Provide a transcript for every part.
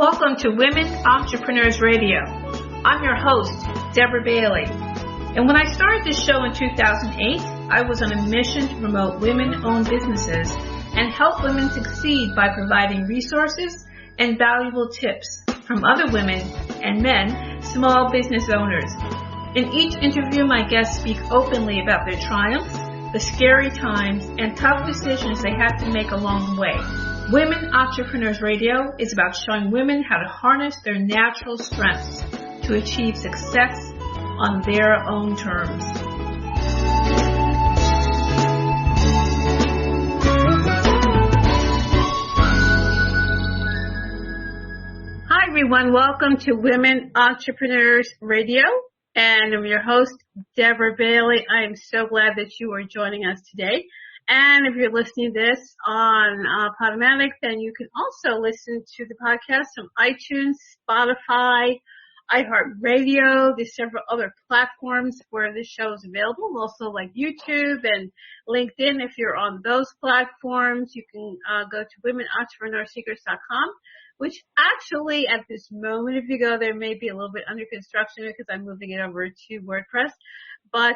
Welcome to Women Entrepreneurs Radio. I'm your host, Deborah Bailey. And when I started this show in 2008, I was on a mission to promote women-owned businesses and help women succeed by providing resources and valuable tips from other women and men, small business owners. In each interview, my guests speak openly about their triumphs, the scary times, and tough decisions they had to make along the way. Women Entrepreneurs Radio is about showing women how to harness their natural strengths to achieve success on their own terms. Hi everyone, welcome to Women Entrepreneurs Radio, and I'm your host, Deborah Bailey. I am so glad that you are joining us today. And if you're listening to this on Podomatic, then you can also listen to the podcast on iTunes, Spotify, iHeartRadio. There's several other platforms where this show is available, also like YouTube and LinkedIn. If you're on those platforms, you can go to womenentrepreneursecrets.com, which actually at this moment, if you go there, may be a little bit under construction because I'm moving it over to WordPress. But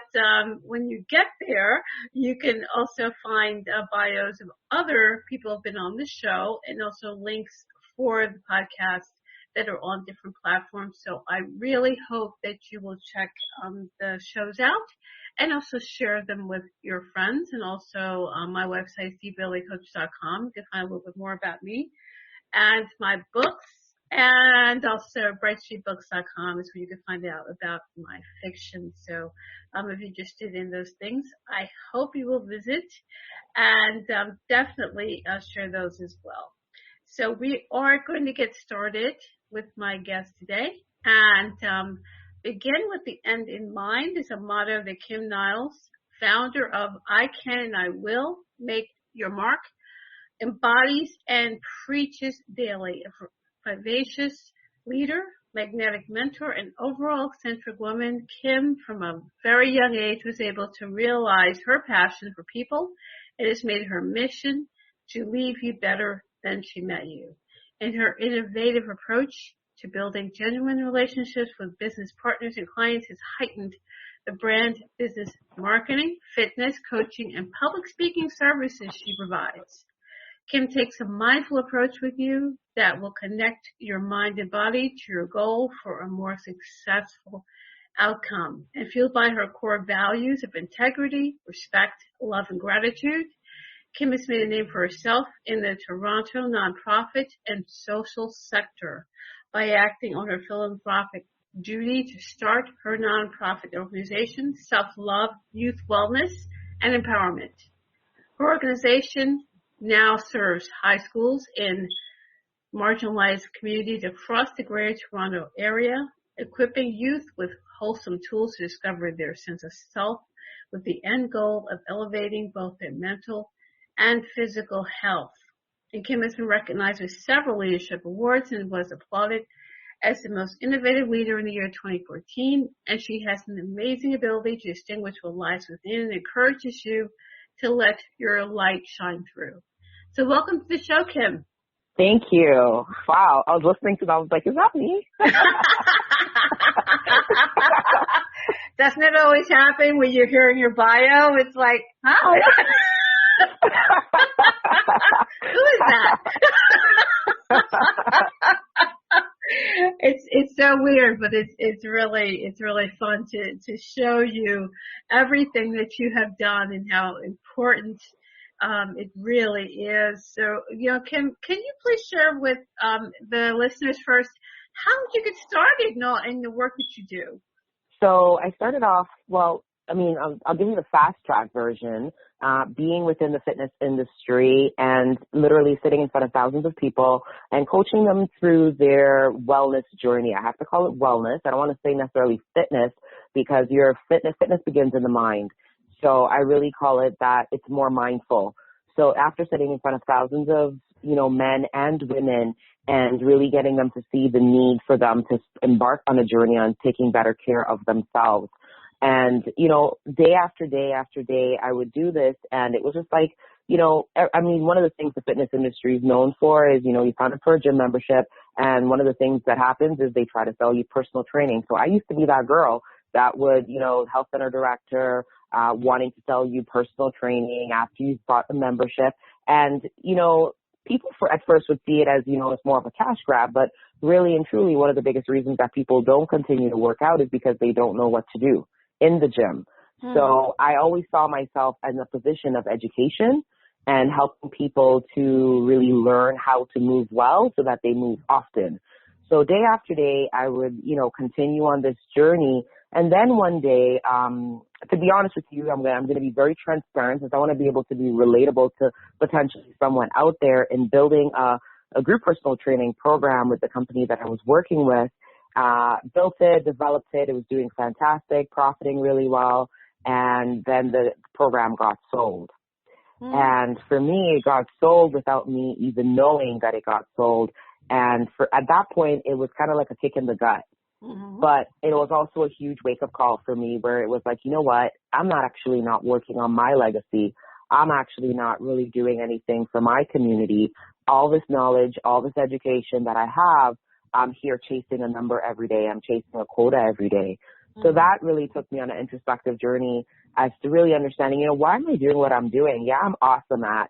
when you get there, you can also find bios of other people who have been on the show and also links for the podcast that are on different platforms. So I really hope that you will check the shows out and also share them with your friends. And also my website is dbaileycoach.com. You can find a little bit more about me and my books. And also brightstreetbooks.com is where you can find out about my fiction. So if you're interested in those things, I hope you will visit and definitely share those as well. So we are going to get started with my guest today and begin with the end in mind is a motto that Kym Niles, founder of I Can and I Will Make Your Mark, embodies and preaches daily. Vivacious leader, magnetic mentor, and overall eccentric woman, Kym, from a very young age, was able to realize her passion for people. It has made her mission to leave you better than she met you. And her innovative approach to building genuine relationships with business partners and clients has heightened the brand business marketing, fitness, coaching, and public speaking services she provides. Kym takes a mindful approach with you that will connect your mind and body to your goal for a more successful outcome. And fueled by her core values of integrity, respect, love, and gratitude, Kym has made a name for herself in the Toronto nonprofit and social sector by acting on her philanthropic duty to start her nonprofit organization, Selflove Youth Wellness and Empowerment. Her organization now serves high schools in marginalized communities across the Greater Toronto area, equipping youth with wholesome tools to discover their sense of self with the end goal of elevating both their mental and physical health. And Kym has been recognized with several leadership awards and was applauded as the most innovative leader in the year 2014. And she has an amazing ability to distinguish what lies within and encourages you to let your light shine through. So welcome to the show, Kym. Thank you. Wow. I was listening to that. I was like, is that me? Doesn't it always happen when you're hearing your bio? It's like, huh? Who is that? It's so weird, but it's really fun to show you everything that you have done and how important it really is. So, Kym, can you please share with the listeners first, how did you get started in the work that you do? So I started off, I'll give you the fast track version, being within the fitness industry and literally sitting in front of thousands of people and coaching them through their wellness journey. I have to call it wellness. I don't want to say necessarily fitness because your fitness begins in the mind. So I really call it that it's more mindful. So after sitting in front of thousands of, men and women and really getting them to see the need for them to embark on a journey on taking better care of themselves. And, day after day after day, I would do this. And it was just like, one of the things the fitness industry is known for is, you sign up for a gym membership And one of the things that happens is they try to sell you personal training. So I used to be that girl that would, health center director, wanting to sell you personal training after you've bought the membership. And, people at first would see it as, it's more of a cash grab, but really and truly one of the biggest reasons that people don't continue to work out is because they don't know what to do in the gym. So I always saw myself in a position of education and helping people to really learn how to move well so that they move often. So day after day, I would, continue on this journey. And then one day, to be honest with you, I'm going to be very transparent because I want to be able to be relatable to potentially someone out there in building a group personal training program with the company that I was working with. Built it, developed it. It was doing fantastic, profiting really well. And then the program got sold. And for me, it got sold without me even knowing that it got sold. And at that point, it was kind of like a kick in the gut. But it was also a huge wake-up call for me where it was like, you know what? I'm not working on my legacy. I'm actually not really doing anything for my community. All this knowledge, all this education that I have, I'm here chasing a number every day. I'm chasing a quota every day. So that really took me on an introspective journey as to really understanding, why am I doing what I'm doing? Yeah, I'm awesome at,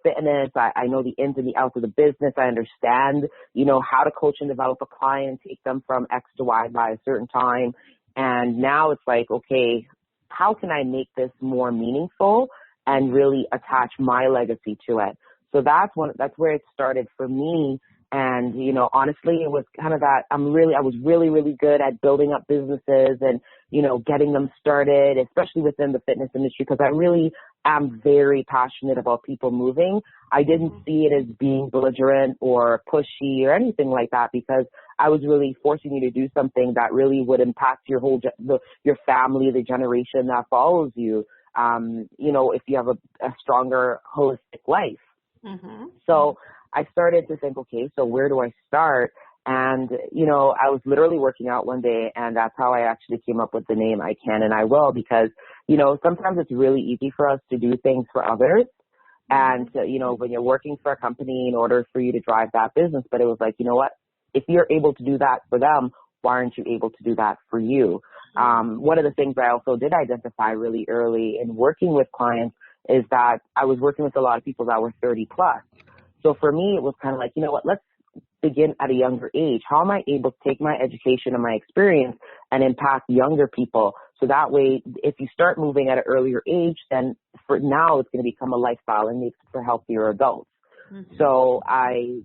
fitness. I know the ins and the outs of the business. I understand, how to coach and develop a client, take them from X to Y by a certain time. And now it's like, okay, how can I make this more meaningful and really attach my legacy to it? So that's where it started for me. And, honestly, it was kind of that I was really, really good at building up businesses and, getting them started, especially within the fitness industry, because I really am very passionate about people moving. I didn't see it as being belligerent or pushy or anything like that, because I was really forcing you to do something that really would impact your whole, your family, the generation that follows you, if you have a stronger holistic life. So I started to think, okay, so where do I start? And, I was literally working out one day, and that's how I actually came up with the name I Can and I Will, because, sometimes it's really easy for us to do things for others. And, when you're working for a company in order for you to drive that business, but it was like, you know what, if you're able to do that for them, why aren't you able to do that for you? One of the things I also did identify really early in working with clients is that I was working with a lot of people that were 30 plus. So for me, it was kind of like, you know what, let's begin at a younger age. How am I able to take my education and my experience and impact younger people? So that way, if you start moving at an earlier age, then for now it's going to become a lifestyle and makes it for healthier adults. So I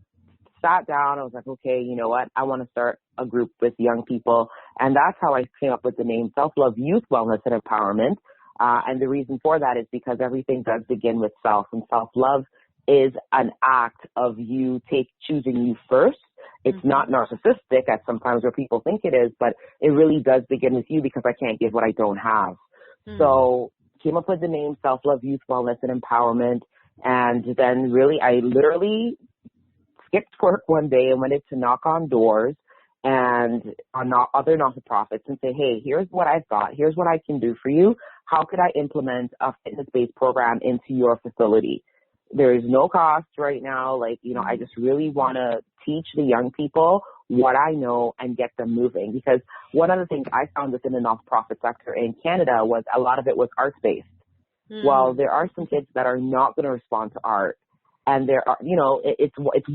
sat down. I was like, okay, you know what? I want to start a group with young people. And that's how I came up with the name Selflove Youth Wellness and Empowerment. And the reason for that is because everything does begin with self, and self-love is an act of you choosing you first. It's not narcissistic as sometimes where people think it is, but it really does begin with you, because I can't give what I don't have. So came up with the name Selflove Youth Wellness and Empowerment. And then really, I literally skipped work one day and went in to knock on doors and on other non-profits and say, hey, here's what I've got. Here's what I can do for you. How could I implement a fitness-based program into your facility? There is no cost right now. I just really want to teach the young people what I know and get them moving. Because one of the things I found within the nonprofit sector in Canada was a lot of it was arts-based. Well, there are some kids that are not going to respond to art. And there are, it's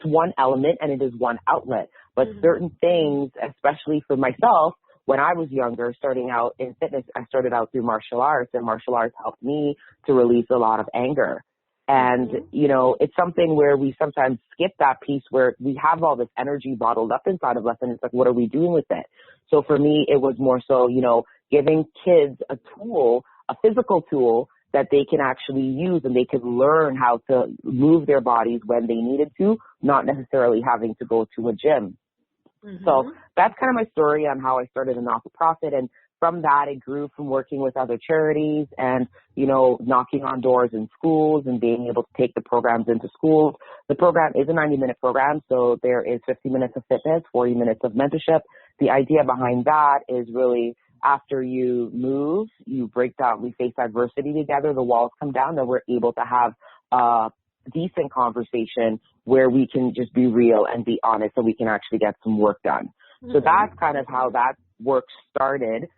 one element and it is one outlet. But certain things, especially for myself, when I was younger, starting out in fitness, I started out through martial arts, and martial arts helped me to release a lot of anger. And, it's something where we sometimes skip that piece where we have all this energy bottled up inside of us, and it's like, what are we doing with it? So for me, it was more so, giving kids a tool, a physical tool that they can actually use, and they can learn how to move their bodies when they needed to, not necessarily having to go to a gym. So that's kind of my story on how I started a not-for-profit. And from that, it grew from working with other charities and, knocking on doors in schools and being able to take the programs into schools. The program is a 90-minute program, so there is 50 minutes of fitness, 40 minutes of mentorship. The idea behind that is really after you move, you break down, we face adversity together, the walls come down, then we're able to have decent conversation where we can just be real and be honest so we can actually get some work done. So that's kind of how that work started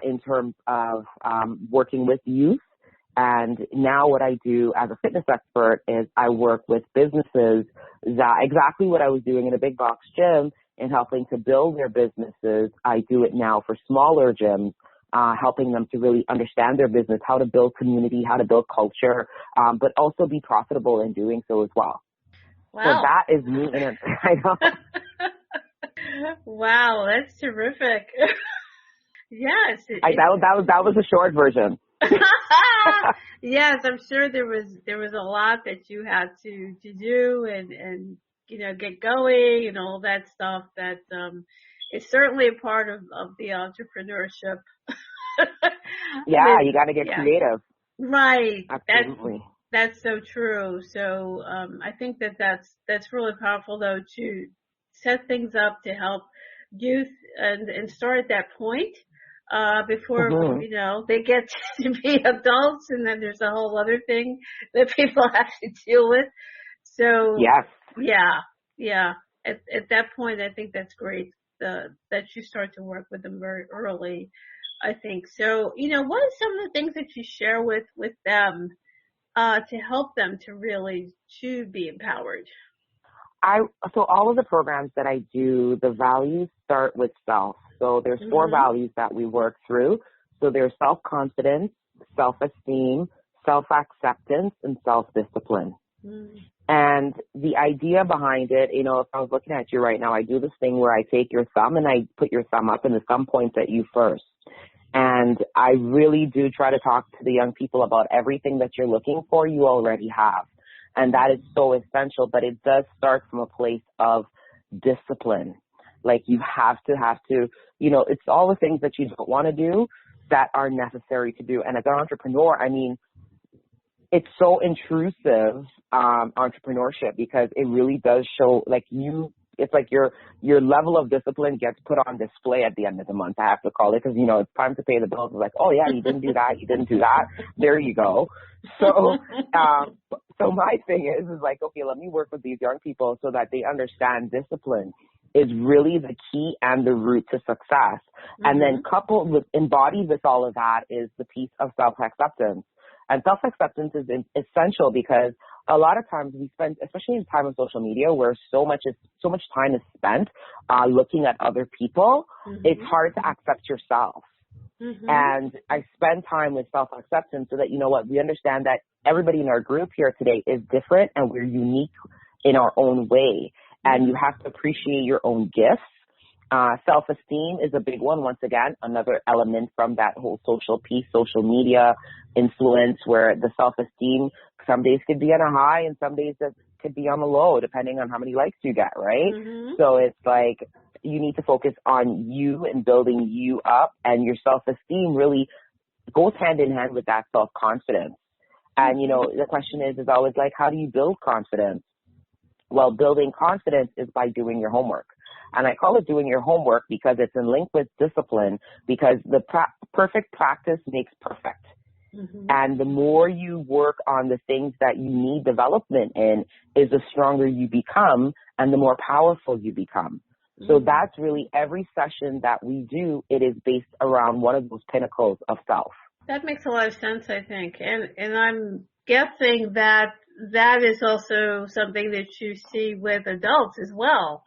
in terms of working with youth. And now what I do as a fitness expert is I work with businesses that exactly what I was doing in a big box gym and helping to build their businesses. I do it now for smaller gyms, helping them to really understand their business, how to build community, how to build culture, but also be profitable in doing so as well. Wow. So that is me. I know. Wow, that's terrific. Yes. That was a short version. Yes, I'm sure there was a lot that you had to do and get going and all that stuff that is certainly a part of the entrepreneurship. Yeah, you got to get creative. Right. Absolutely. That's so true. So I think that's really powerful though to set things up to help youth and start at that point. Before, they get to be adults, and then there's a whole other thing that people have to deal with. So, yes. Yeah. At that point, I think that's great, that you start to work with them very early, I think. So, what are some of the things that you share with them, to help them to really, to be empowered? So all of the programs that I do, the values start with self. So there's 4 values that we work through. So there's self-confidence, self-esteem, self-acceptance, and self-discipline. And the idea behind it, if I was looking at you right now, I do this thing where I take your thumb and I put your thumb up and the thumb points at you first. And I really do try to talk to the young people about everything that you're looking for, you already have. And that is so essential, but it does start from a place of discipline. Like you have to, it's all the things that you don't want to do that are necessary to do. And as an entrepreneur, I mean, it's so intrusive, entrepreneurship, because it really does show it's like your level of discipline gets put on display at the end of the month, I have to call it, because, it's time to pay the bills. It's like, oh yeah, you didn't do that. You didn't do that. There you go. So, so my thing is like, okay, let me work with these young people so that they understand discipline is really the key and the route to success. And then coupled with, embodied with all of that is the piece of self-acceptance. And self-acceptance is essential because a lot of times we spend, especially in time of social media, where so much time is spent looking at other people, it's hard to accept yourself. And I spend time with self-acceptance so that, we understand that everybody in our group here today is different and we're unique in our own way. And you have to appreciate your own gifts. Self-esteem is a big one. Once again, another element from that whole social piece, social media influence, where the self-esteem some days could be on a high and some days that could be on the low, depending on how many likes you get, right? So it's like you need to focus on you and building you up, and your self-esteem really goes hand in hand with that self-confidence. And, the question is always like, how do you build confidence? Well, building confidence is by doing your homework. And I call it doing your homework because it's in link with discipline, because the perfect practice makes perfect. And the more you work on the things that you need development in, is the stronger you become and the more powerful you become. So that's really every session that we do, it is based around one of those pinnacles of self. That makes a lot of sense, I think. And I'm guessing that is also something that you see with adults as well,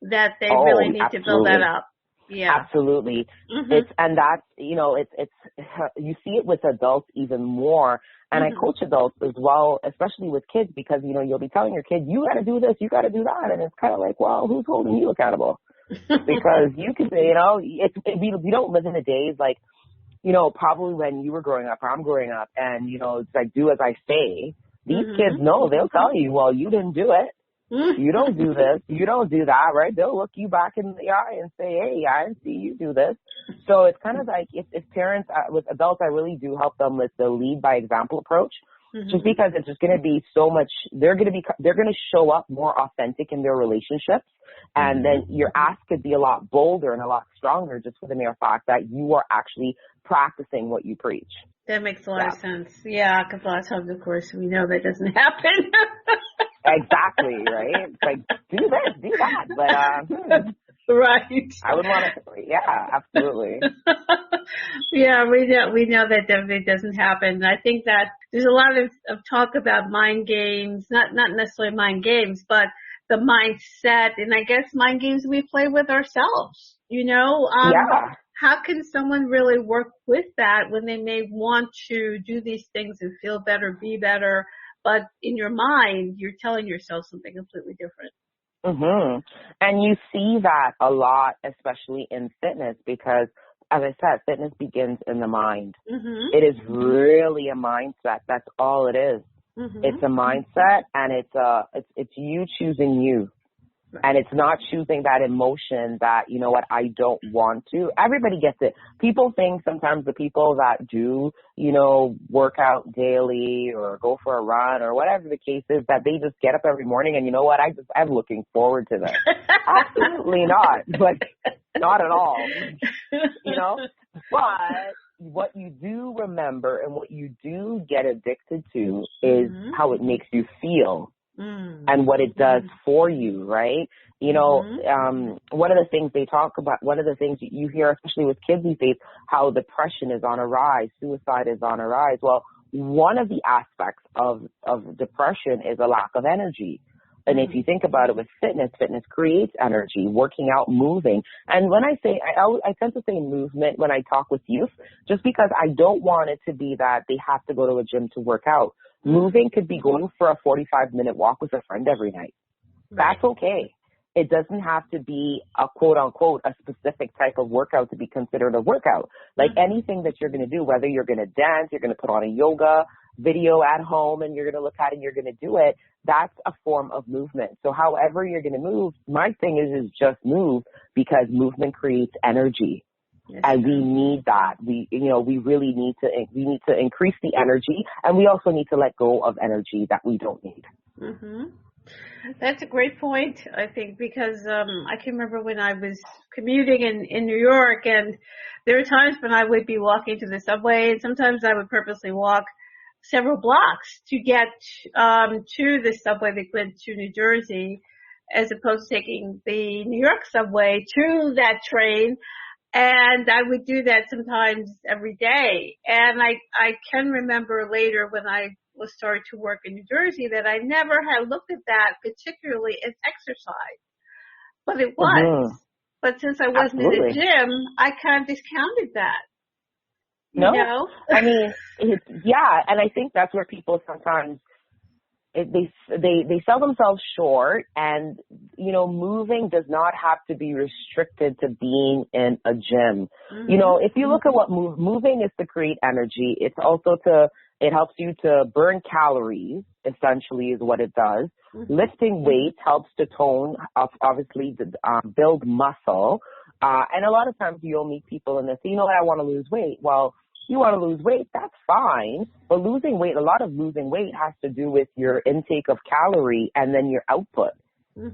that they really need to build that up. Yeah. Absolutely. It's you see it with adults even more. And I coach adults as well, especially with kids, because, you'll be telling your kid, you got to do this, you got to do that. And it's kind of like, well, who's holding you accountable? Because you can say, we don't live in the days like, probably when you were growing up or I'm growing up and, it's like, do as I say. These kids know, they'll tell you, well, you didn't do it. You don't do this. You don't do that, right? They'll look you back in the eye and say, hey, I didn't see you do this. So it's kind of like if parents, with adults, I really do help them with the lead by example approach. just because it's just going to be so much, they're going to show up more authentic in their relationships. And then your ask could be a lot bolder and a lot stronger just for the mere fact that you are actually practicing what you preach. That makes a lot of sense. Yeah, because a lot of times, of course, we know that doesn't happen. Exactly, right? It's like, do this, do that. But, right. I would want to, yeah, absolutely. Yeah, we know that definitely doesn't happen. I think that there's a lot of talk about mind games, not necessarily mind games, but the mindset, and I guess mind games we play with ourselves, Yeah. How can someone really work with that when they may want to do these things and feel better, be better, but in your mind, you're telling yourself something completely different? And you see that a lot, especially in fitness, because as I said, fitness begins in the mind. It is really a mindset. That's all it is. It's a mindset, and it's you choosing you. Right. And it's not choosing that emotion that, you know what, I don't want to. Everybody gets it. People think sometimes the people that do, work out daily or go for a run or whatever the case is, that they just get up every morning and you know what, I'm looking forward to this. Absolutely not. But not at all. But what you do remember and what you do get addicted to is how it makes you feel. And what it does for you, right? One of the things they talk about, one of the things you hear, especially with kids these days, how depression is on a rise, suicide is on a rise. Well, one of the aspects of depression is a lack of energy. And if you think about it with fitness creates energy, working out, moving. And when I say, I tend to say movement when I talk with youth, just because I don't want it to be that they have to go to a gym to work out. Moving could be going for a 45-minute walk with a friend every night. Right. That's okay. It doesn't have to be a quote unquote, a specific type of workout to be considered a workout. Like anything that you're going to do, whether you're going to dance, you're going to put on a yoga video at home and you're going to look at it and you're going to do it, that's a form of movement. So however you're going to move, my thing is just move, because movement creates energy. Yes, and we need that. We really need to increase the energy, and we also need to let go of energy that we don't need. That's a great point, I think, because I can remember when I was commuting in New York, and there were times when I would be walking to the subway, and sometimes I would purposely walk several blocks to get to the subway that went to New Jersey, as opposed to taking the New York subway to that train. And I would do that sometimes every day. And I can remember later when I was starting to work in New Jersey that I never had looked at that particularly as exercise. But it was. But since I wasn't in the gym, I kind of discounted that. No, I mean, and I think that's where people sometimes they sell themselves short, and moving does not have to be restricted to being in a gym. If you look at what moving is to create energy, it's also it helps you to burn calories, essentially is what it does. Lifting weights helps to tone, obviously, build muscle. And a lot of times you'll meet people and they say, I want to lose weight. Well, you want to lose weight, that's fine. But losing weight, a lot of losing weight has to do with your intake of calorie and then your output.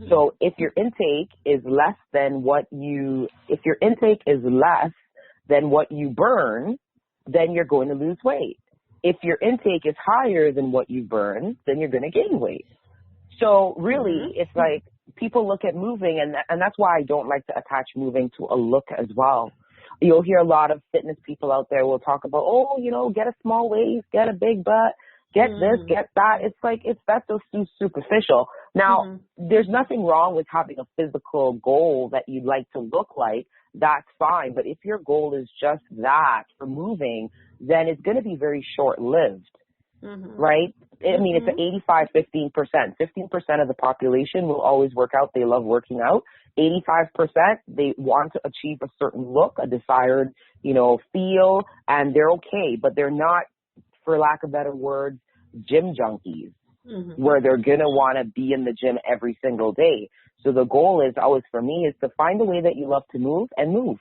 So if your intake is less than what you burn, then you're going to lose weight. If your intake is higher than what you burn, then you're going to gain weight. So really, it's like people look at moving, and that's why I don't like to attach moving to a look as well. You'll hear a lot of fitness people out there will talk about, get a small waist, get a big butt, get this, get that. It's like, that's so superficial. Now, there's nothing wrong with having a physical goal that you'd like to look like. That's fine. But if your goal is just that for moving, then it's going to be very short-lived, right? I mean, it's an 85-15%. 15% of the population will always work out. They love working out. 85%, they want to achieve a certain look, a desired, feel, and they're okay. But they're not, for lack of better words, gym junkies, where they're going to want to be in the gym every single day. So the goal is always, for me, is to find a way that you love to move and move.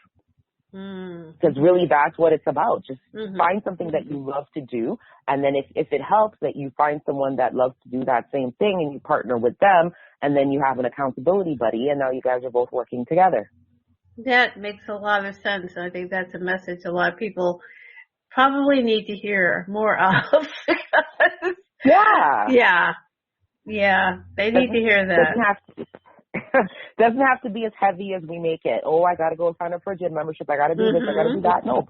Because really that's what it's about. Just find something that you love to do. And then if it helps that you find someone that loves to do that same thing and you partner with them, and then you have an accountability buddy, and now you guys are both working together. That makes a lot of sense. I think that's a message a lot of people probably need to hear more of. Yeah. Yeah. They need to hear that. Doesn't have to be as heavy as we make it. Oh, I got to go sign up for a gym membership. I got to do this. I got to do that. No.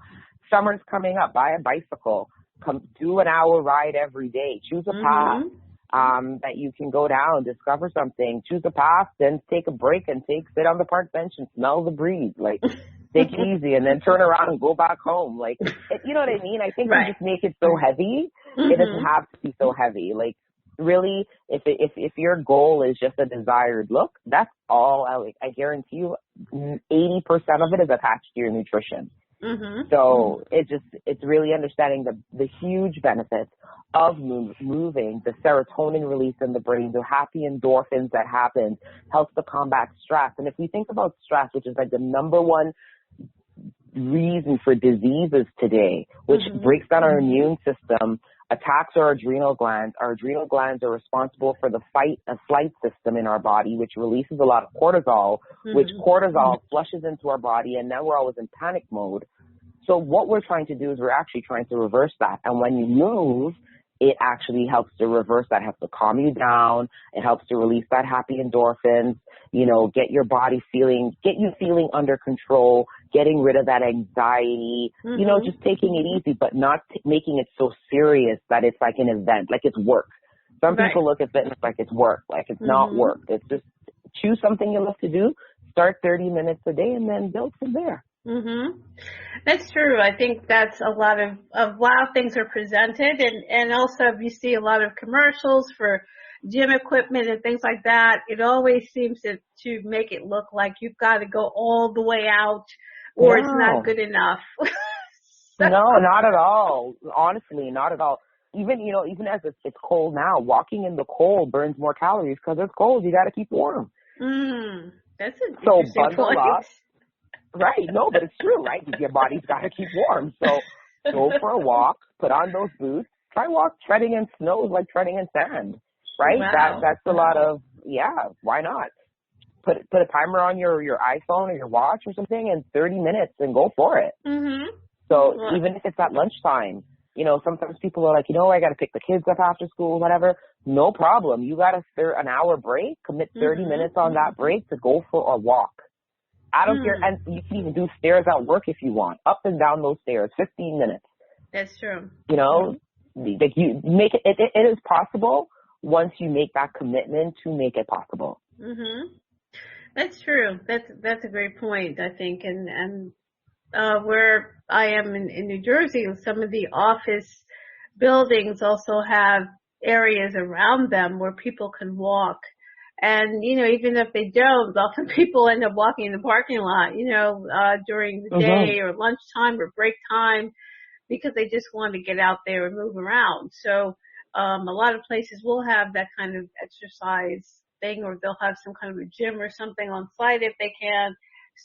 Summer's coming up. Buy a bicycle. Come do an hour ride every day. Choose a path that you can go down, discover something. Choose a path, then take a break and sit on the park bench and smell the breeze. Like, take it easy and then turn around and go back home. Like, you know what I mean? I think we just make it so heavy. It doesn't have to be so heavy. Like, really, if your goal is just a desired look, that's all. I guarantee you 80% of it is attached to your nutrition. So it's really understanding the huge benefits of moving, the serotonin release in the brain, the happy endorphins that happen, helps to combat stress. And if we think about stress, which is like the number one reason for diseases today, which breaks down our immune system, attacks our adrenal glands. Our adrenal glands are responsible for the fight and flight system in our body, which releases a lot of cortisol, which cortisol flushes into our body, and now we're always in panic mode. So what we're trying to do is we're actually trying to reverse that. And when you move, it actually helps to reverse that, helps to calm you down. It helps to release that happy endorphins, get your body get you feeling under control, getting rid of that anxiety, just taking it easy, but not making it so serious that it's like an event, like it's work. Some people look at fitness like it's work, like it's not work. It's just choose something you love to do, start 30 minutes a day, and then build from there. That's true. I think that's a lot of how things are presented, and also you see a lot of commercials for gym equipment and things like that. It always seems to make it look like you've got to go all the way out, or it's not good enough. No, not at all. Honestly, not at all. Even as it's cold now, walking in the cold burns more calories because it's cold. You got to keep warm. That's an interesting point. Up. Right. No, but it's true, right? Your body's got to keep warm. So go for a walk, put on those boots, try treading in snow is like treading in sand, right? Wow. That's a lot of, why not? Put a timer on your iPhone or your watch or something and 30 minutes and go for it. So even if it's at lunchtime, sometimes people are like, I got to pick the kids up after school, whatever. No problem. You got an hour break, commit 30 minutes on that break to go for a walk. I don't care. And you can even do stairs at work if you want. Up and down those stairs, 15 minutes. That's true. Like you make it, it is possible once you make that commitment to make it possible. That's true. That's a great point, I think. And where I am in New Jersey, some of the office buildings also have areas around them where people can walk. And, even if they don't, often people end up walking in the parking lot, during the day or lunchtime or break time because they just want to get out there and move around. So, a lot of places will have that kind of exercise thing, or they'll have some kind of a gym or something on site if they can.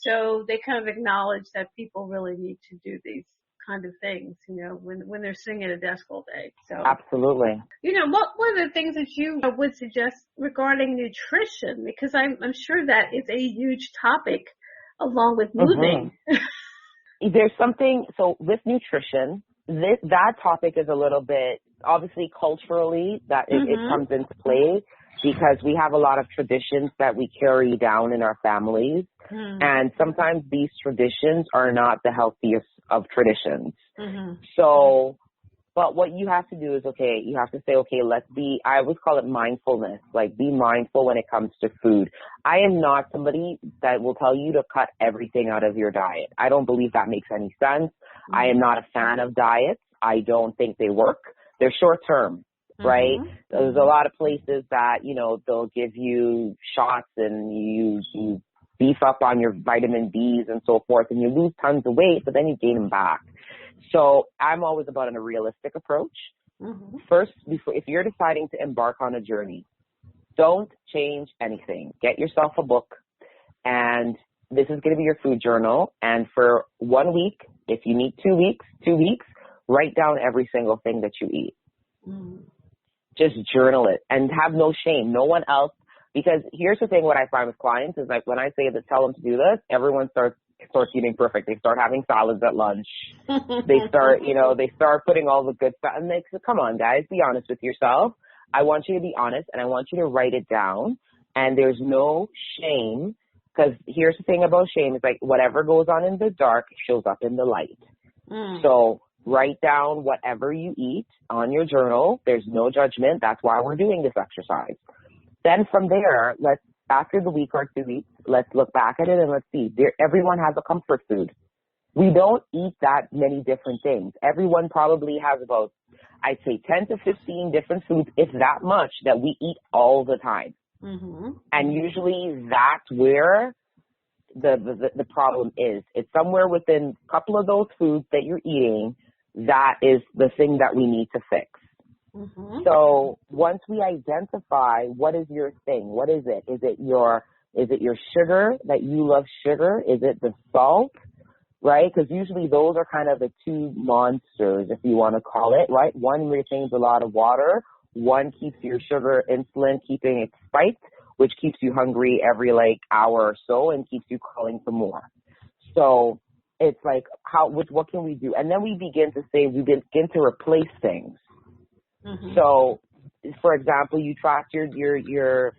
So they kind of acknowledge that people really need to do these kind of things, when they're sitting at a desk all day. So absolutely. What are the things that you would suggest regarding nutrition? Because I'm sure that is a huge topic along with moving. There's something, so with nutrition, that topic is a little bit, obviously culturally, that it comes into play because we have a lot of traditions that we carry down in our families. And sometimes these traditions are not the healthiest of traditions. So, but what you have to do is, you have to say, I always call it mindfulness, like be mindful when it comes to food. I am not somebody that will tell you to cut everything out of your diet. I don't believe that makes any sense. I am not a fan of diets. I don't think they work. They're short term. Right? There's a lot of places that, they'll give you shots and you beef up on your vitamin Ds and so forth, and you lose tons of weight, but then you gain them back. So I'm always about a realistic approach. First, if you're deciding to embark on a journey, don't change anything. Get yourself a book and this is going to be your food journal. And for 1 week, if you need 2 weeks, write down every single thing that you eat. Mm. Just journal it and have no shame. No one else. Because here's the thing, what I find with clients is like when I say that tell them to do this, everyone starts eating perfect. They start having salads at lunch. They start putting all the good stuff. And they say, come on, guys, be honest with yourself. I want you to be honest, and I want you to write it down. And there's no shame, because here's the thing about shame. It's like whatever goes on in the dark shows up in the light. Mm. So write down whatever you eat on your journal. There's no judgment. That's why we're doing this exercise. Then from there, after the week or 2 weeks, let's look back at it and let's see. Everyone has a comfort food. We don't eat that many different things. Everyone probably has about, I'd say, 10 to 15 different foods, if that much, that we eat all the time. Mm-hmm. And usually that's where the problem is. It's somewhere within a couple of those foods that you're eating that is the thing that we need to fix. Mm-hmm. So once we identify what is your thing, what is it? Is it your sugar, that you love sugar? Is it the salt, right? Because usually those are kind of the two monsters, if you want to call it, right? One retains a lot of water. One keeps your sugar, insulin, keeping it spiked, which keeps you hungry every hour or so and keeps you calling for more. So it's like, what can we do? And then we begin to replace things. Mm-hmm. So, for example, you tracked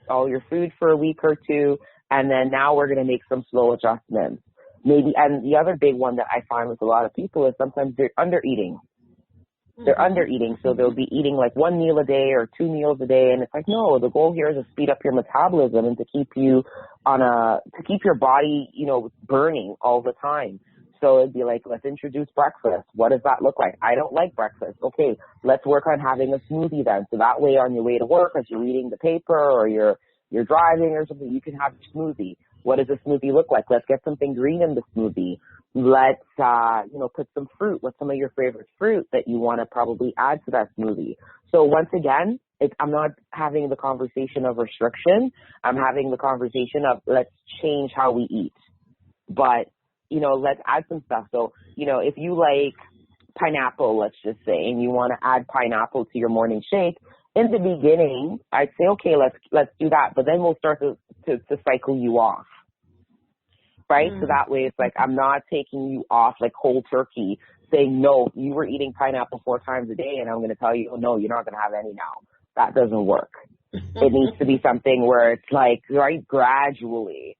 all your food for a week or two, and then now we're going to make some slow adjustments. Maybe, and the other big one that I find with a lot of people is sometimes they're under eating. Mm-hmm. They're under eating, so they'll be eating like 1 meal a day or 2 meals a day, and it's like, no, the goal here is to speed up your metabolism and to keep you to keep your body, burning all the time. So it'd be like, let's introduce breakfast. What does that look like? I don't like breakfast. Okay, let's work on having a smoothie then. So that way on your way to work, as you're reading the paper or you're driving or something, you can have a smoothie. What does a smoothie look like? Let's get something green in the smoothie. Let's, put some fruit. What's some of your favorite fruit that you want to probably add to that smoothie? So once again, I'm not having the conversation of restriction. I'm having the conversation of let's change how we eat. But let's add some stuff. So, if you like pineapple, let's just say, and you want to add pineapple to your morning shake, in the beginning, I'd say, okay, let's do that. But then we'll start to cycle you off, right? Mm. So that way it's like I'm not taking you off like cold turkey, saying, no, you were eating pineapple 4 times a day, and I'm going to tell you, oh, no, you're not going to have any now. That doesn't work. It needs to be something where it's like, right, gradually.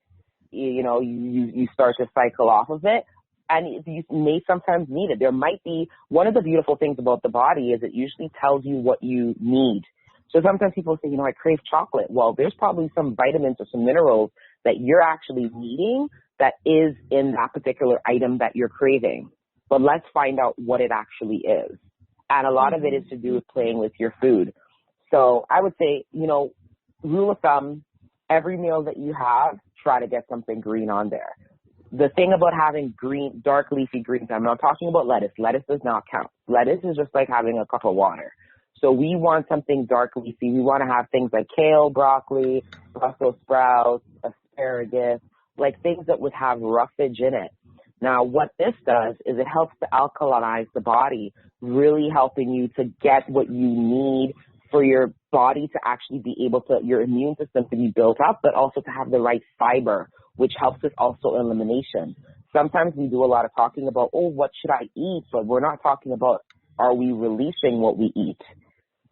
You start to cycle off of it, and you may sometimes need it. There might be, one of the beautiful things about the body is it usually tells you what you need. So sometimes people say, I crave chocolate. Well, there's probably some vitamins or some minerals that you're actually needing that is in that particular item that you're craving. But let's find out what it actually is. And a lot of it is to do with playing with your food. So I would say, rule of thumb, every meal that you have, try to get something green on there. The thing about having dark leafy greens, I'm not talking about lettuce. Lettuce does not count. Lettuce is just like having a cup of water. So we want something dark leafy. We want to have things like kale, broccoli, Brussels sprouts, asparagus, like things that would have roughage in it. Now, what this does is it helps to alkalinize the body, really helping you to get what you need for your body to actually be able to, your immune system to be built up, but also to have the right fiber, which helps with also elimination. Sometimes we do a lot of talking about, what should I eat? But we're not talking about, are we releasing what we eat,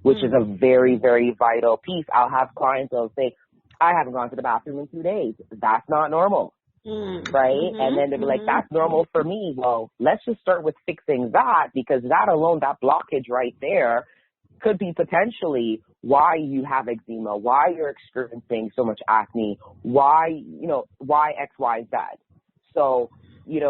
which is a very, very vital piece. I'll have clients that'll say, I haven't gone to the bathroom in 2 days. That's not normal, right? Mm-hmm. And then they'll be like, that's normal for me. Well, let's just start with fixing that, because that alone, that blockage right there, could be potentially why you have eczema, why you're experiencing so much acne, why X, Y, Z. So, you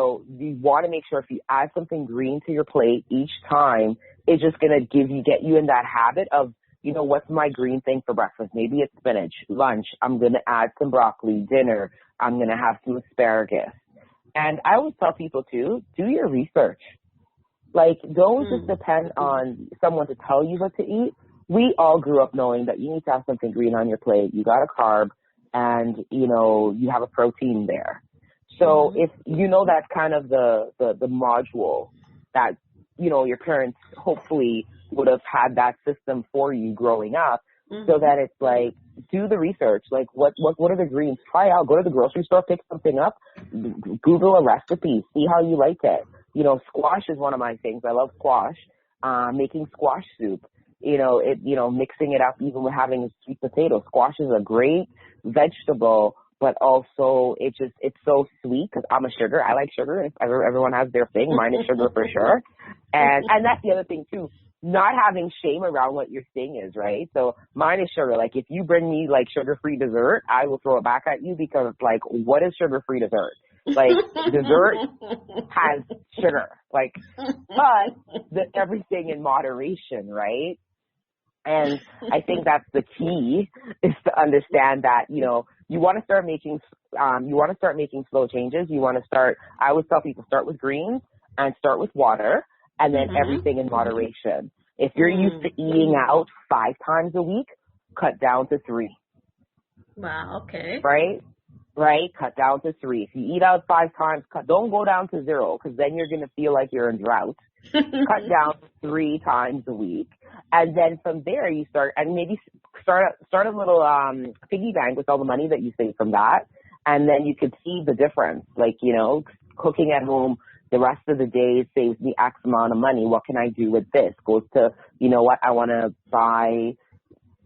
want to make sure if you add something green to your plate each time, it's just going to get you in that habit of, what's my green thing for breakfast? Maybe it's spinach. Lunch, I'm going to add some broccoli. Dinner, I'm going to have some asparagus. And I always tell people too, do your research. Like, don't just depend on someone to tell you what to eat. We all grew up knowing that you need to have something green on your plate. You got a carb and, you have a protein there. So if you know that's kind of the module that, you know, your parents hopefully would have had that system for you growing up, so that it's like, do the research. Like, what are the greens? Try out. Go to the grocery store, pick something up, Google a recipe, see how you like it. You know, squash is one of my things. I love squash. Making squash soup. Mixing it up even with having a sweet potato. Squash is a great vegetable, but also it's so sweet because I'm a sugar. I like sugar. If everyone has their thing, mine is sugar for sure. And that's the other thing too. Not having shame around what your thing is, right? So mine is sugar. Like, if you bring me like sugar-free dessert, I will throw it back at you because, like, what is sugar-free dessert? Like, dessert has sugar. Like, but everything in moderation, right? And I think that's the key, is to understand that, you know, you want to start making slow changes. I always tell people, start with greens and start with water, and then everything in moderation. If you're used to eating out 5 times a week, cut down to 3. Wow, okay. Right? Cut down to 3. If you eat out 5 times, don't go down to 0, because then you're going to feel like you're in drought. Cut down 3 times a week. And then from there you start, and maybe start a little piggy bank with all the money that you save from that. And then you could see the difference. Like, you know, cooking at home the rest of the day saves me X amount of money. What can I do with this? Goes to, you know what, I want to buy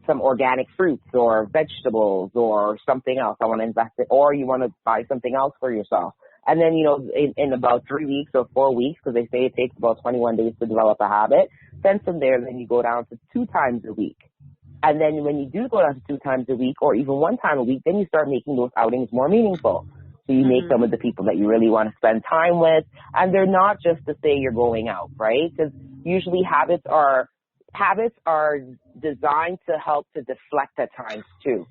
some organic fruits or vegetables or something else. I want to invest it, or you want to buy something else for yourself. And then, you know, in about 3 weeks or 4 weeks, because they say it takes about 21 days to develop a habit, then from there, then you go down to 2 times a week. And then when you do go down to 2 times a week, or even 1 time a week, then you start making those outings more meaningful. So you make them with the people that you really want to spend time with. And they're not just to say you're going out, right? Because usually habits are designed to help to deflect at times too.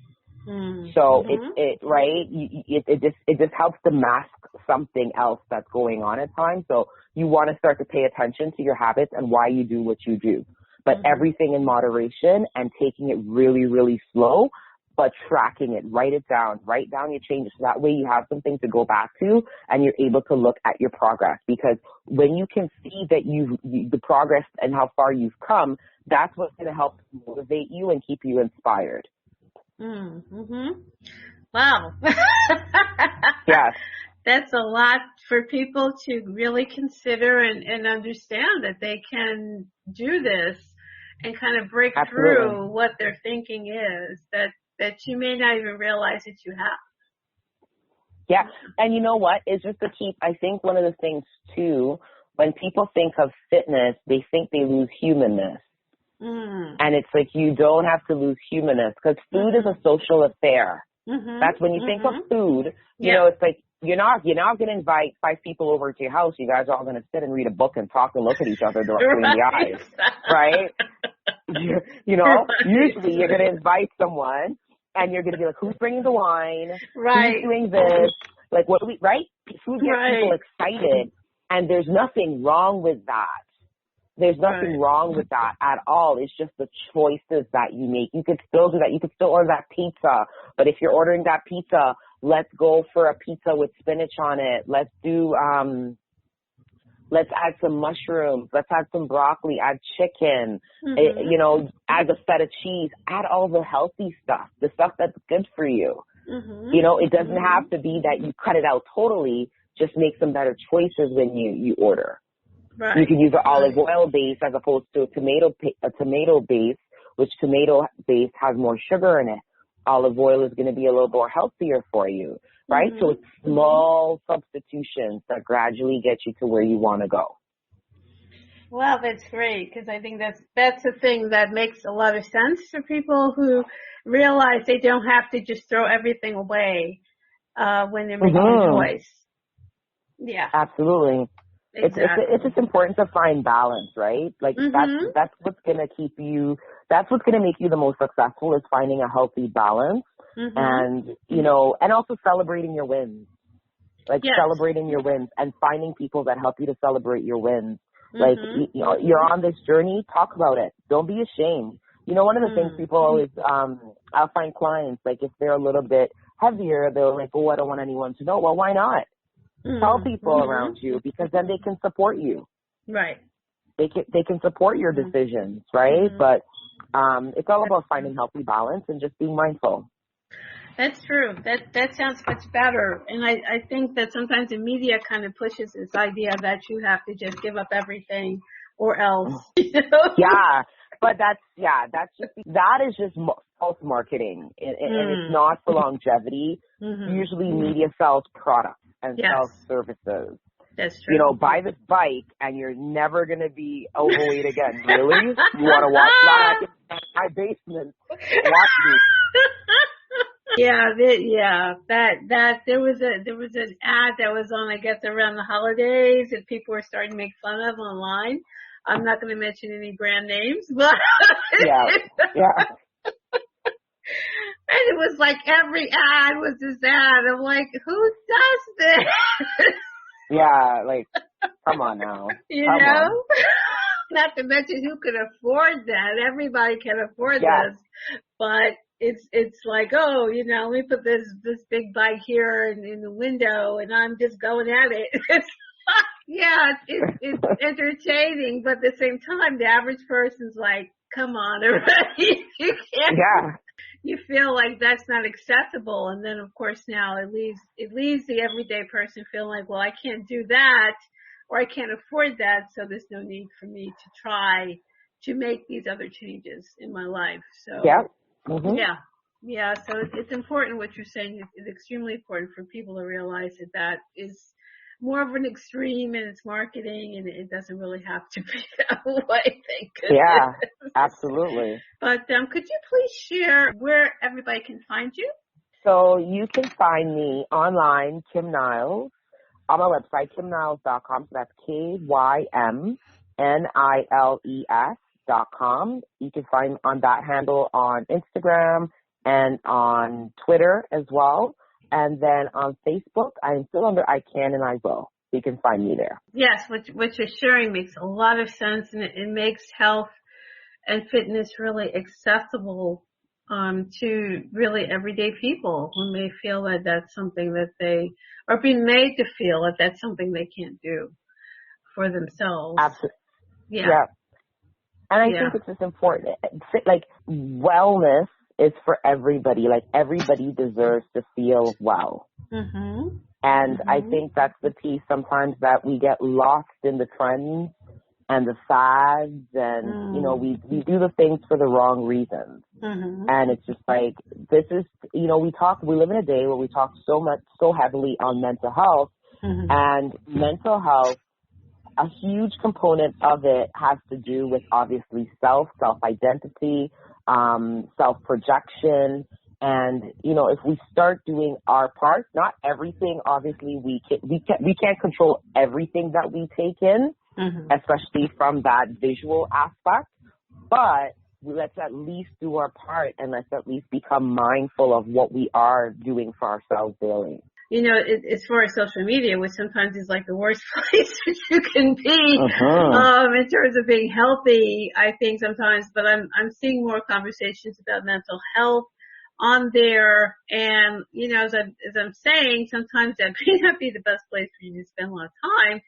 So it just helps to mask something else that's going on at times. So you want to start to pay attention to your habits and why you do what you do, but everything in moderation and taking it really, really slow, but tracking it. Write down your changes. So that way you have something to go back to and you're able to look at your progress, because when you can see that the progress and how far you've come, that's what's going to help motivate you and keep you inspired. Wow. Yes. That's a lot for people to really consider and understand that they can do this and kind of break through what their thinking is that you may not even realize that you have. Yeah. And you know what? It's just to keep, I think one of the things too, when people think of fitness, they think they lose humanness. And it's like, you don't have to lose humanness, because food is a social affair. That's when you think of food, you know, it's like, you're not going to invite 5 people over to your house. You guys are all going to sit and read a book and talk and look at each other directly in the eyes, right? You know, usually you're going to invite someone and you're going to be like, who's bringing the wine? Right. Who's doing this? Like, what do we, right? Food gets people excited, and there's nothing wrong with that. There's nothing wrong with that at all. It's just the choices that you make. You could still do that. You could still order that pizza. But if you're ordering that pizza, let's go for a pizza with spinach on it. Let's add some mushrooms. Let's add some broccoli. Add chicken. You know, add a feta cheese. Add all the healthy stuff, the stuff that's good for you. You know, it doesn't have to be that you cut it out totally. Just make some better choices when you order. Right. You can use an olive oil base as opposed to a tomato base, which tomato base has more sugar in it. Olive oil is going to be a little more healthier for you, right? So it's small substitutions that gradually get you to where you want to go. Well, that's great, because I think that's the thing that makes a lot of sense for people who realize they don't have to just throw everything away when they're making a choice. Yeah, absolutely. Exactly. It's just important to find balance, right? Like that's what's going to keep you, that's what's going to make you the most successful, is finding a healthy balance and, you know, and also celebrating your wins. Like celebrating your wins and finding people that help you to celebrate your wins. Like, you know, you're on this journey, talk about it. Don't be ashamed. You know, one of the things people always, I'll find clients, like if they're a little bit heavier, they're like, oh, I don't want anyone to know. Well, why not? Tell people around you, because then they can support you. Right. They can support your decisions, right? But it's all about finding healthy balance and just being mindful. That's true. That sounds much better. And I think that sometimes the media kind of pushes this idea that you have to just give up everything or else. You know? Yeah, but that is just false marketing, and it's not for longevity. Usually media sells products and sells services. That's true. You know, buy this bike and you're never going to be overweight again. Really? You want to watch that? In my basement. Watch me. That there was an ad that was on, I guess, around the holidays that people were starting to make fun of online. I'm not going to mention any brand names, but yeah. And it was like every ad was this ad. I'm like, who does this? Yeah, like, come on now. You know? Not to mention who could afford that. Everybody can afford this. But it's like, oh, you know, let me put this big bike here in the window and I'm just going at it. It's entertaining, but at the same time, the average person's like, come on, already. You can't. Yeah. You feel like that's not acceptable. And then, of course, now it leaves the everyday person feeling like, well, I can't do that or I can't afford that. So there's no need for me to try to make these other changes in my life. So, so it's important what you're saying. It's extremely important for people to realize that is more of an extreme in its marketing, and it doesn't really have to be that way. Thank goodness. Yeah, absolutely. But could you please share where everybody can find you? So you can find me online, Kym Niles, on my website, kymniles.com. So that's KYMNILES.com. You can find on that handle on Instagram and on Twitter as well. And then on Facebook, I'm still under I Can and I Will. So you can find me there. Yes, what you're sharing makes a lot of sense, and it makes health and fitness really accessible to really everyday people who may feel that that's something that they are being made to feel that that's something they can't do for themselves. Absolutely. Yeah. And I think it's just important. Like, wellness is for everybody. Like, everybody deserves to feel well. And I think that's the piece sometimes that we get lost in the trends and the fads, and, you know, we do the things for the wrong reasons. And it's just like, this is, you know, we live in a day where we talk so heavily on mental health, and mental health, a huge component of it has to do with obviously self-identity, self-projection. And, you know, if we start doing our part, not everything, obviously we can't control everything that we take in, especially from that visual aspect, but let's at least do our part, and let's at least become mindful of what we are doing for ourselves daily. You know, as far as social media, which sometimes is like the worst place you can be, in terms of being healthy, I think sometimes, but I'm seeing more conversations about mental health on there. And, you know, as I'm saying, sometimes that may not be the best place for you to spend a lot of time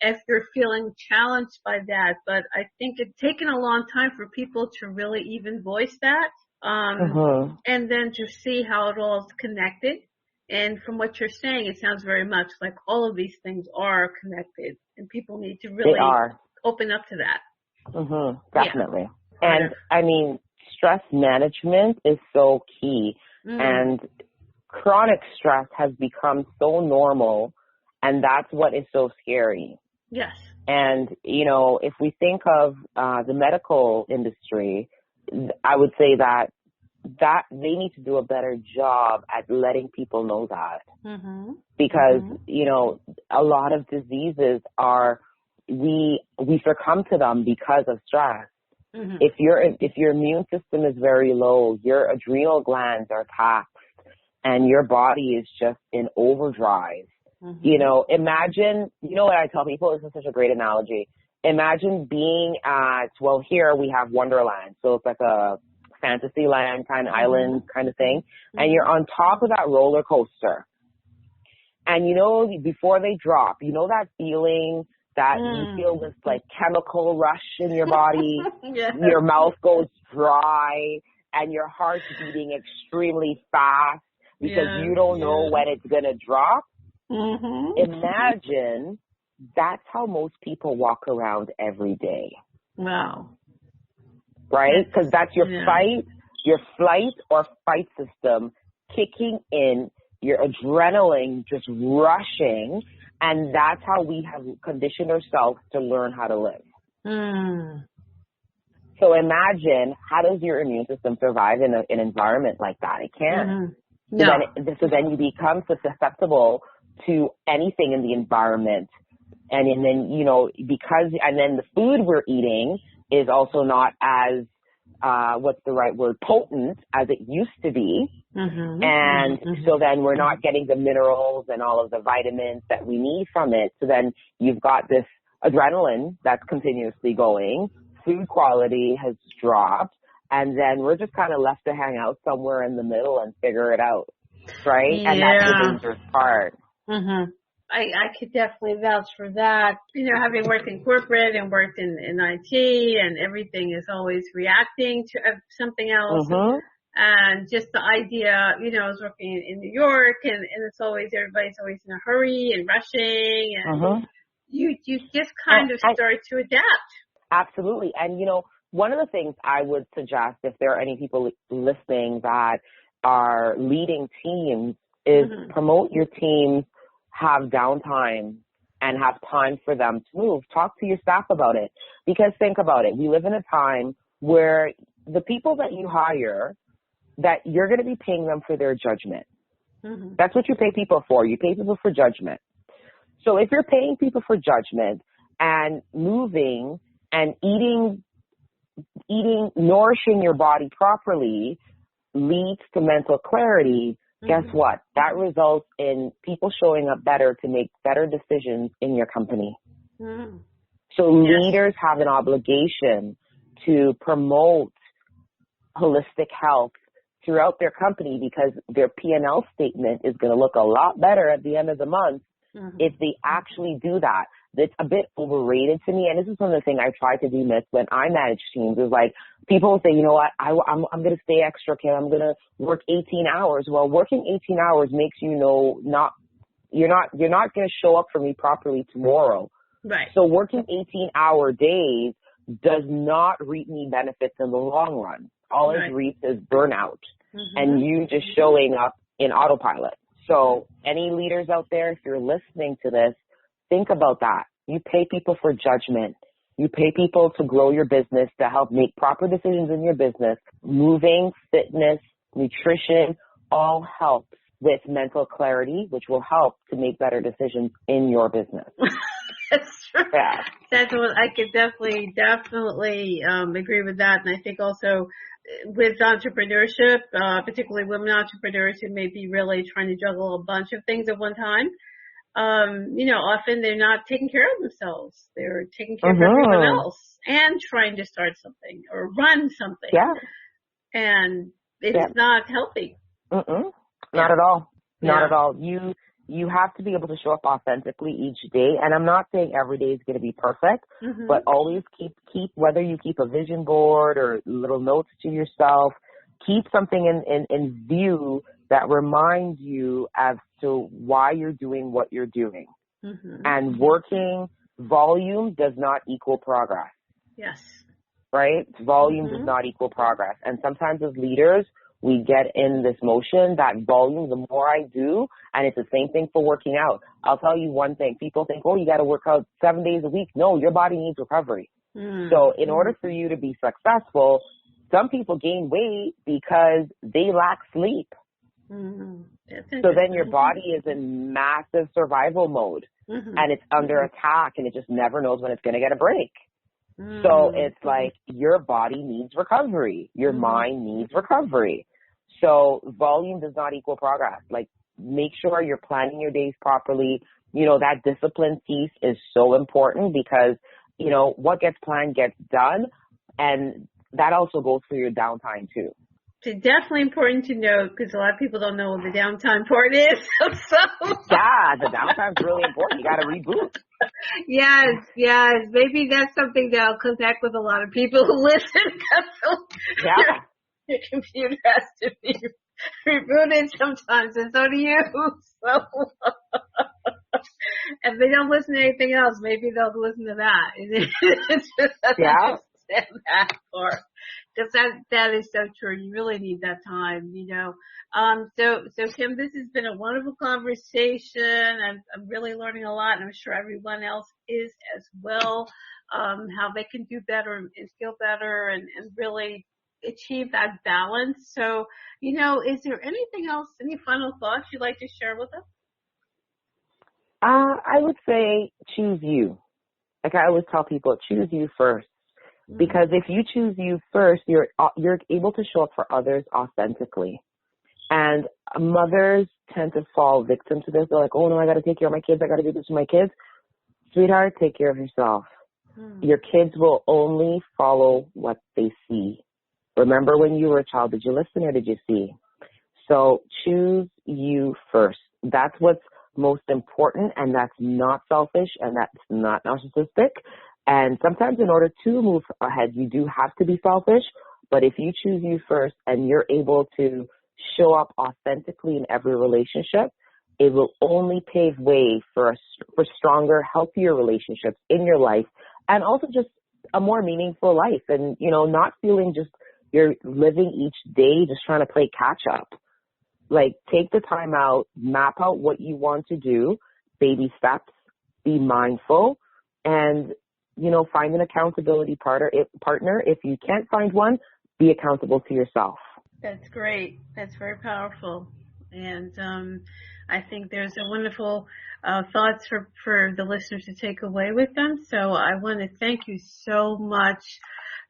if you're feeling challenged by that. But I think it's taken a long time for people to really even voice that, and then to see how it all is connected. And from what you're saying, it sounds very much like all of these things are connected, and people need to really open up to that. Definitely. Yeah. And I mean, stress management is so key, and chronic stress has become so normal, and that's what is so scary. Yes. And, you know, if we think of the medical industry, I would say that they need to do a better job at letting people know that. Because, you know, a lot of diseases we succumb to them because of stress. If your immune system is very low, your adrenal glands are taxed and your body is just in overdrive. You know, imagine, you know what I tell people, this is such a great analogy. Imagine being here we have Wonderland. So it's like a fantasy land kind of island kind of thing. And you're on top of that roller coaster. And before they drop, that feeling that you feel this like chemical rush in your body, Yes. your mouth goes dry, and your heart's beating extremely fast because you don't know when it's going to drop. Imagine that's how most people walk around every day. Wow. Right? Because that's your flight or fight system kicking in, your adrenaline just rushing, and that's how we have conditioned ourselves to learn how to live. So imagine, how does your immune system survive in an environment like that? It can't. So then you become susceptible to anything in the environment. And then, then the food we're eating is also not as, what's the right word, potent as it used to be. And so then we're not getting the minerals and all of the vitamins that we need from it. So then you've got this adrenaline that's continuously going. Food quality has dropped. And then we're just kind of left to hang out somewhere in the middle and figure it out. Right? And that's the dangerous part. I could definitely vouch for that. Having worked in corporate and worked in IT, and everything is always reacting to something else. And just the idea, I was working in New York, and it's always, everybody's always in a hurry and rushing, and you just kind of start to adapt. Absolutely. And, one of the things I would suggest, if there are any people listening that are leading teams, is promote your teams, have downtime, and have time for them to move. Talk to your staff about it. Because think about it. We live in a time where the people that you hire, that you're going to be paying them for their judgment. That's what you pay people for. You pay people for judgment. So if you're paying people for judgment, and moving and eating, nourishing your body properly leads to mental clarity, guess what? That results in people showing up better to make better decisions in your company. So leaders have an obligation to promote holistic health throughout their company, because their P&L statement is going to look a lot better at the end of the month if they actually do that. It's a bit overrated to me, and this is one of the things I try to demyth when I manage teams, is like, people will say, you know what, I'm going to stay extra, Kym, I'm going to work 18 hours. Well, working 18 hours makes you're not going to show up for me properly tomorrow. Right. So working 18-hour days does not reap me benefits in the long run. All it reaps is burnout and you just showing up in autopilot. So any leaders out there, if you're listening to this, think about that. You pay people for judgment. You pay people to grow your business, to help make proper decisions in your business. Moving, fitness, nutrition, all helps with mental clarity, which will help to make better decisions in your business. That's true. Yeah. That's what I could definitely agree with that. And I think also with entrepreneurship, particularly women entrepreneurs who may be really trying to juggle a bunch of things at one time, often they're not taking care of themselves. They're taking care of everyone else and trying to start something or run something. Yeah. And it's not healthy. Not at all. Not at all. You have to be able to show up authentically each day. And I'm not saying every day is going to be perfect, but always keep, whether you keep a vision board or little notes to yourself, keep something in view that reminds you as to why you're doing what you're doing. And working volume does not equal progress. Yes. Right? Volume does not equal progress. And sometimes as leaders, we get in this motion that volume, the more I do, and it's the same thing for working out. I'll tell you one thing. People think, you got to work out 7 days a week. No, your body needs recovery. So in order for you to be successful, some people gain weight because they lack sleep. So then your body is in massive survival mode and it's under attack and it just never knows when it's going to get a break. So it's like your body needs recovery. Your mind needs recovery. So volume does not equal progress. Like, make sure you're planning your days properly. That discipline piece is so important because, what gets planned gets done. And that also goes for your downtime too. definitely important to note because a lot of people don't know what the downtime part is. So yeah, the downtime's really important. You got to reboot. Yes. Maybe that's something that'll connect with a lot of people who listen. Yeah. Your computer has to be rebooted sometimes, and so do you. So, if they don't listen to anything else, maybe they'll listen to that. It's just understand that part. Because that is so true. You really need that time, So Kym, this has been a wonderful conversation. I'm really learning a lot, and I'm sure everyone else is as well. How they can do better and feel better and really achieve that balance. So, is there anything else, any final thoughts you'd like to share with us? I would say choose you. Like I always tell people, choose you first. Because if you choose you first, you're able to show up for others authentically. And mothers tend to fall victim to this. They're like, oh no, I got to take care of my kids. I got to do this for my kids. Sweetheart, take care of yourself. Your kids will only follow what they see. Remember when you were a child, did you listen or did you see? So choose you first. That's what's most important, and that's not selfish, and that's not narcissistic. And sometimes in order to move ahead, you do have to be selfish. But if you choose you first and you're able to show up authentically in every relationship, it will only pave way for stronger, healthier relationships in your life, and also just a more meaningful life. And, not feeling just you're living each day just trying to play catch up. Like, take the time out, map out what you want to do, baby steps, be mindful, and find an accountability partner. If you can't find one, be accountable to yourself. That's great. That's very powerful. And I think there's a wonderful thoughts for the listeners to take away with them. So I want to thank you so much,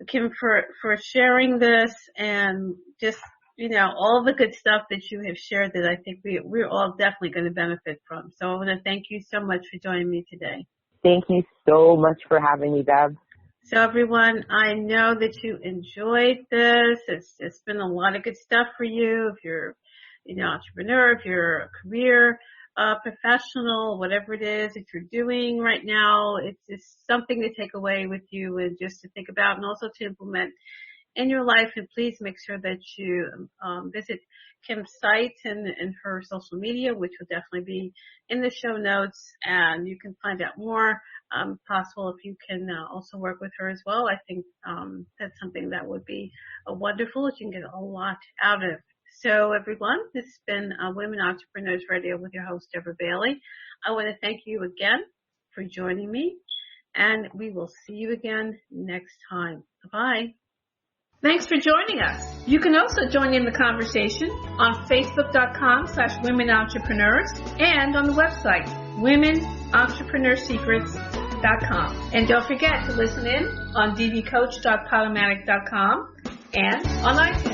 Kym, for sharing this and just, all the good stuff that you have shared that I think we're all definitely going to benefit from. So I want to thank you so much for joining me today. Thank you so much for having me, Deb. So everyone, I know that you enjoyed this. It's been a lot of good stuff for you. If you're, entrepreneur, if you're a career professional, whatever it is that you're doing right now, it's just something to take away with you and just to think about and also to implement in your life. And please make sure that you visit Kym's site and her social media, which will definitely be in the show notes. And you can find out more possible if you can also work with her as well. I think that's something that would be wonderful. You can get a lot out of. So everyone, this has been Women Entrepreneurs Radio with your host, Deborah Bailey. I want to thank you again for joining me, and we will see you again next time. Bye-bye. Thanks for joining us. You can also join in the conversation on Facebook.com/Women Entrepreneurs and on the website, WomenEntrepreneurSecrets.com. And don't forget to listen in on dvcoach.podomatic.com and on iTunes.